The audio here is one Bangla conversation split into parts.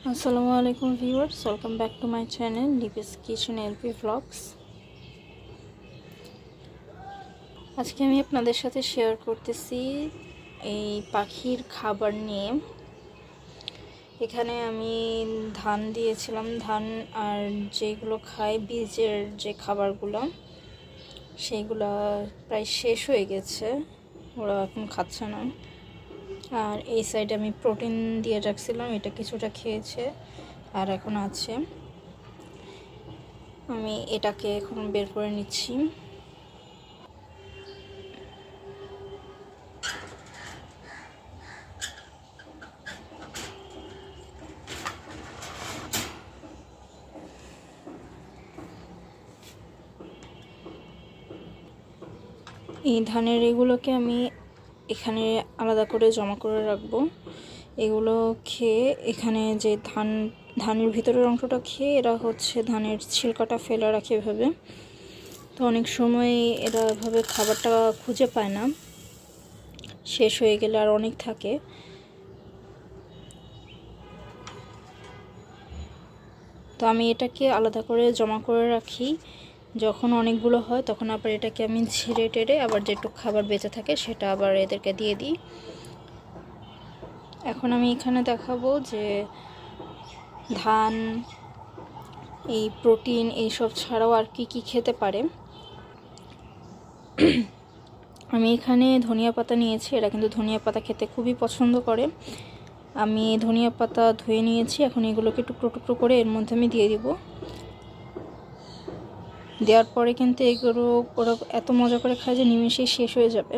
আসসালামু আলাইকুম viewers, welcome back to my channel Lipi's kitchen LP vlogs. আজকে আমি আপনাদের সাথে শেয়ার করতেছি এই পাখির খাবার নিয়ে। এখানে আমি ধান দিয়েছিলাম, ধান আর যেগুলো খায় বীজের যে খাবারগুলো সেইগুলো প্রায় শেষ হয়ে গেছে, ওরা এখন খাচ্ছে না। আর এই সাইডে আমি প্রোটিন দিয়ে রাখছিলাম, এটা কিছুটা খেয়েছে আর এখন আছে। আমি এটাকে এখন বের করে নিচ্ছি। এই ধানের এগুলোকে আমি এখানে আলাদা করে জমা করে রাখবো। এগুলো খেয়ে এখানে যে ধানের ভিতরের অংশটা খেয়ে এরা হচ্ছে ধানের ছিলকাটা ফেলে রাখে এভাবে। তো অনেক সময় এরা এভাবে খাবারটা খুঁজে পায় না, শেষ হয়ে গেলে আর অনেক থাকে। তো আমি এটাকে আলাদা করে জমা করে রাখি, যখন অনেকগুলো হয় তখন আবার এটাকে আমি ছিঁড়ে টেড়ে আবার যেটুকু খাবার বেঁচে থাকে সেটা আবার এদেরকে দিয়ে দিই। এখন আমি এখানে দেখাবো যে ধান, এই প্রোটিন এইসব ছাড়াও আর কি কি খেতে পারে। আমি এখানে ধনিয়া পাতা নিয়েছি, এরা কিন্তু ধনিয়া পাতা খেতে খুবই পছন্দ করে। আমি ধনিয়া পাতা ধুয়ে নিয়েছি, এখন এগুলোকে টুকরো টুকরো করে এর মধ্যে আমি দিয়ে দিব। দেওয়ার পরে কিন্তু এগুলো ওরা এত মজা করে খায় যে নিমেষেই শেষ হয়ে যাবে।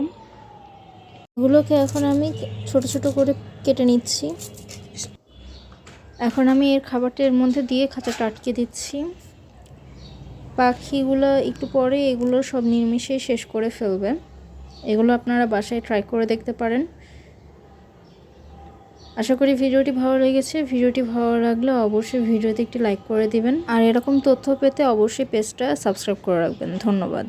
এগুলোকে এখন আমি ছোট ছোট করে কেটে নিচ্ছি। এখন আমি এর খাবারটা এর মধ্যে দিয়ে খাঁচাটা আটকে দিচ্ছি। পাখিগুলো একটু পরে এগুলো সব নিমেষেই শেষ করে ফেলবে। এগুলো আপনারা বাসায় ট্রাই করে দেখতে পারেন। আশা করি ভিডিওটি ভালো লেগেছে। ভিডিওটি ভালো লাগলে অবশ্যই ভিডিওতে একটি লাইক করে দিবেন, আর এরকম তথ্য পেতে অবশ্যই পেজটা সাবস্ক্রাইব করে রাখবেন। ধন্যবাদ।